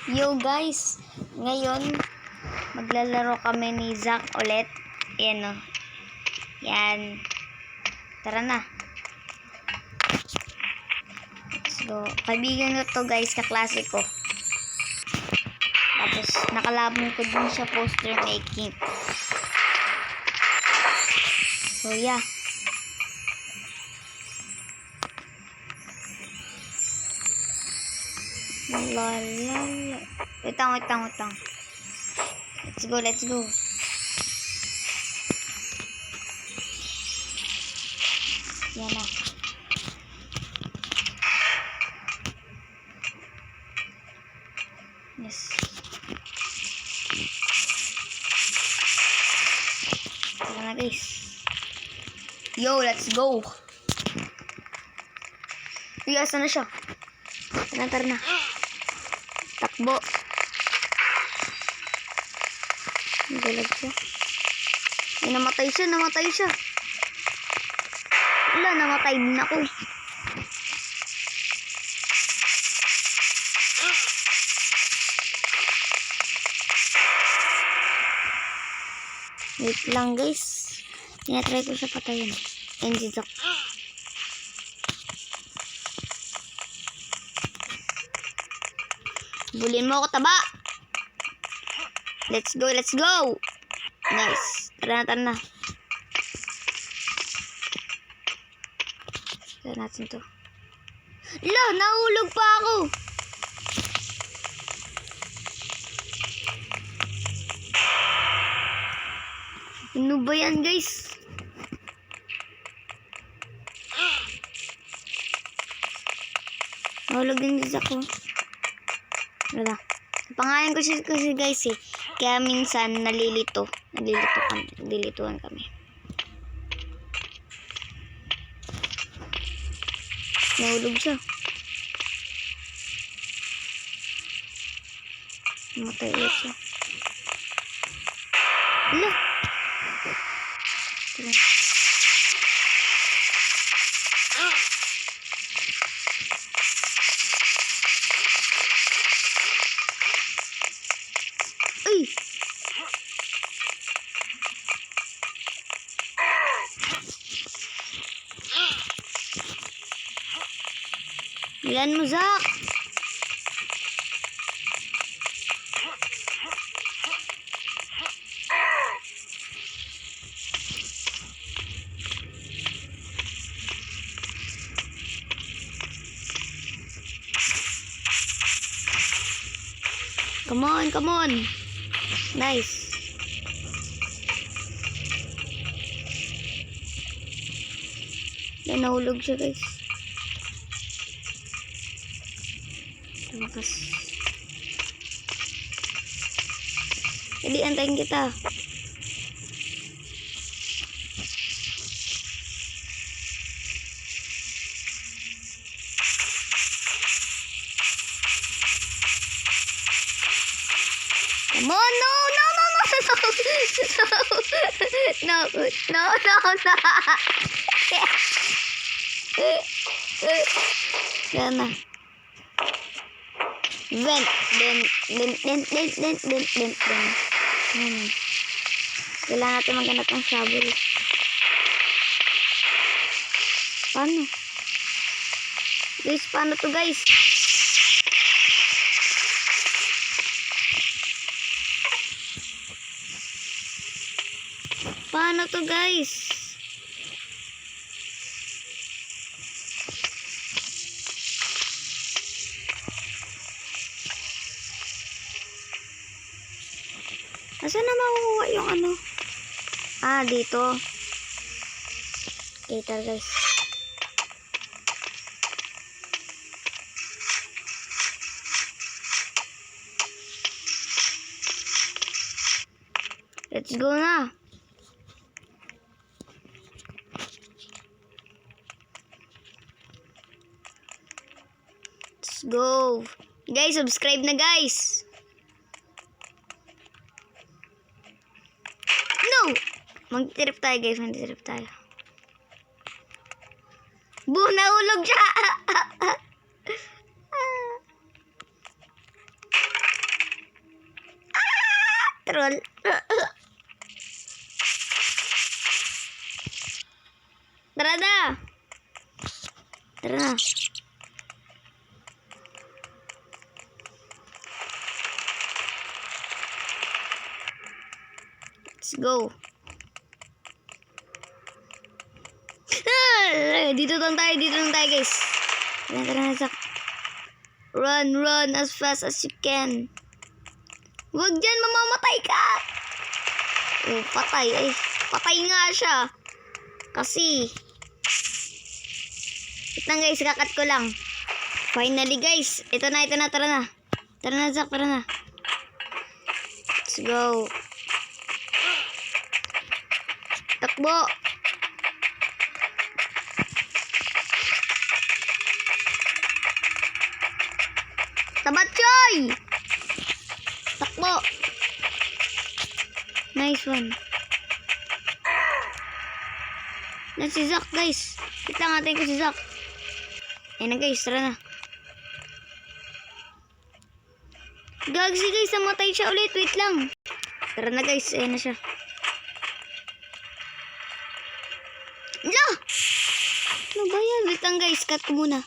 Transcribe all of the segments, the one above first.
Yo guys, ngayon maglalaro kami ni Zack ulit. Yan o. Yan. Tara na. Let's go. Kaibigan ko to guys, kaklase ko. Tapos nakalaban ko din siya poster making. So yeah. Lalala. Wait lang. Let's go. Yan na. Yes. Yan na guys. Yo, let's go. Yes, na siya. Tara na. Takbo. Galag siya. Ay, namatay siya. Wala, namatay din ako. Wait lang guys. Tinatry ko siya patayin. Engine Zack. Bulin mo ako, taba. Let's go. Nice. Tara na. Tara natin to. Lo, nahulog pa ako. Ano ba yan guys? Nahulog din dito ako. Wala. Pangalan ko siya kasi guys eh. Kaya minsan nalilituan kami. Nahulog siya. Namatay ulit siya. Hala. Ay! Ilan mo, Zack? Come on. Nice. Yan, nahulog siya guys. Tumakas. Jadi antayin kita. Come on, no. Sana. Vent. Kailangan natin maghanap ng shovel. Paano? Guys, paano to guys? Paano to guys? Nasaan na makukuha yung ano? Ah, dito. Okay, tara guys. Let's go na. Let's go. Guys, subscribe na guys. No! Mag-trip tayo guys, nahulog siya. Troll. Tara na! Tara na. Let's go. Dito lang tayo guys. Tara na, Zach. Run as fast as you can. Huwag dyan, mamamatay ka. Oh, patay. Ay, patay nga siya. Kasi, wait lang guys, kakat ko lang. Finally guys, ito na, tara na. Tara na, Zach, tara na. Let's go. Takbo. Tabat, Choy! Takbo. Nice one. Yan si Zach, guys. Wait lang, natin ko si Zach. Ayan na, guys. Tara na. Gagsi, guys. Namatay siya ulit. Wait lang. Tara na, guys. Ayan na siya. No! Ano ba yan? Wait lang, guys. Cut ko muna.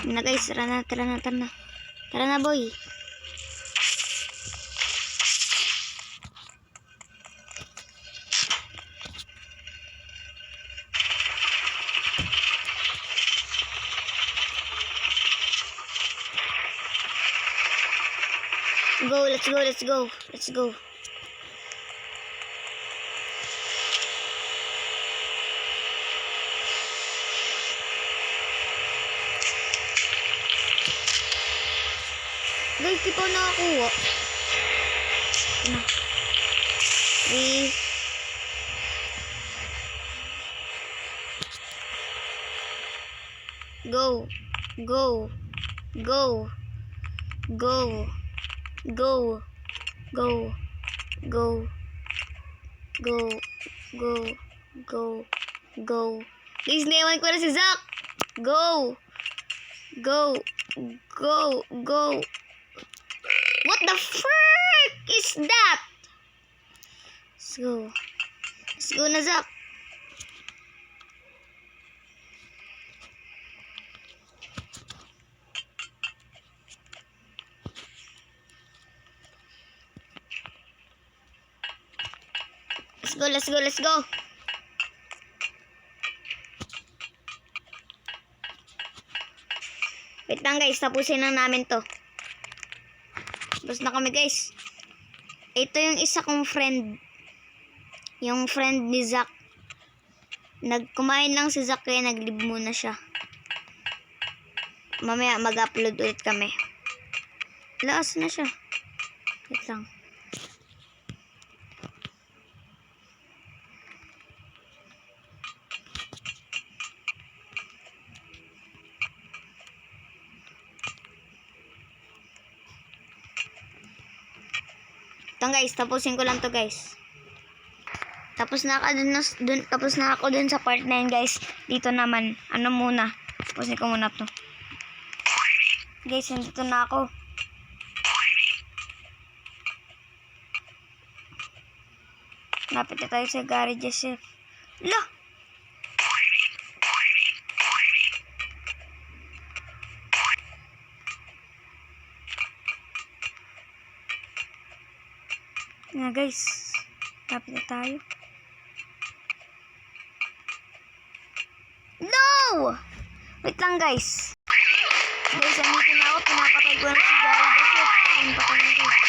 Ayan na, guys. Tara na. Tara na, boy. Let's go. Guys, di pa nakakuha. Ano? 3. Go. Guys, naiwan ko na si Zach. Go. What the frick is that? Let's go na, Zach. Let's go. Wait lang guys, tapusin na namin to. Tapos na kami guys. Ito yung isa kong friend. Yung friend ni Zach. Nagkumain lang si Zach kaya nag-leave muna siya. Mamaya mag-upload ulit kami. Laas na siya. Wait lang. Guys, tapusin ko lang to guys. Tapos na ako dun sa part 9 guys. Dito naman, ano muna. Tapusin ko muna to. Guys, nandito na ako. Lapit na tayo sa garage chef. Lah! Nga guys, lapit na tayo. No! Wait lang guys. Guys, andito na ako. Pinapatay ko na si Gary kasi. Ayun, patay na guys.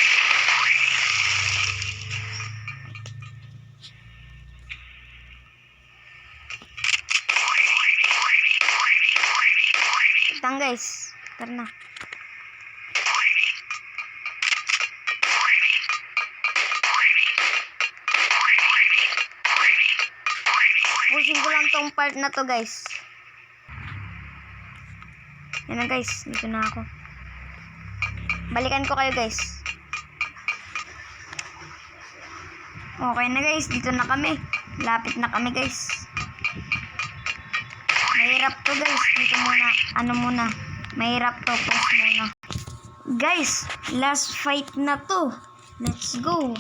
Wait lang guys. Tara na. Pusin ko lang tong part na to guys. Yan na guys, dito na ako. Balikan ko kayo guys. Okay na guys, dito na kami. Lapit na kami guys. Mahirap to guys, dito muna. Ano muna, mahirap to, press muna. Guys, last fight na to. Let's go.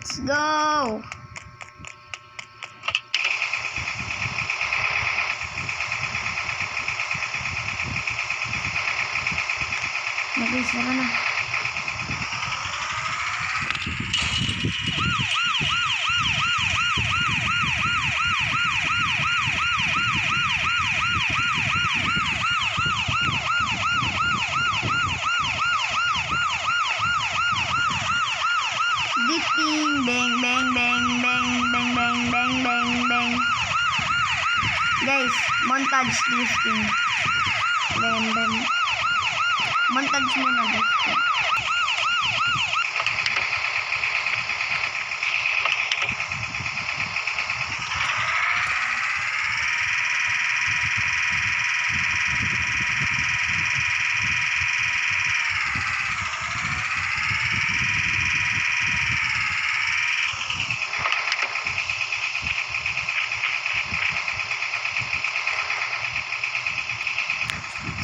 Let's go! Guys, tara na. Dipping, bang, bang, bang, bang, bang, bang, bang, bang, bang. Guys, montage drifting. Bang, bang. Montage muna drifting.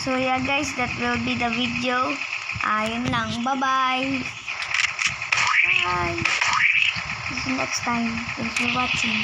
So yeah guys, that will be the video. Yun lang. Bye-bye. Bye. See you next time. Thanks for watching.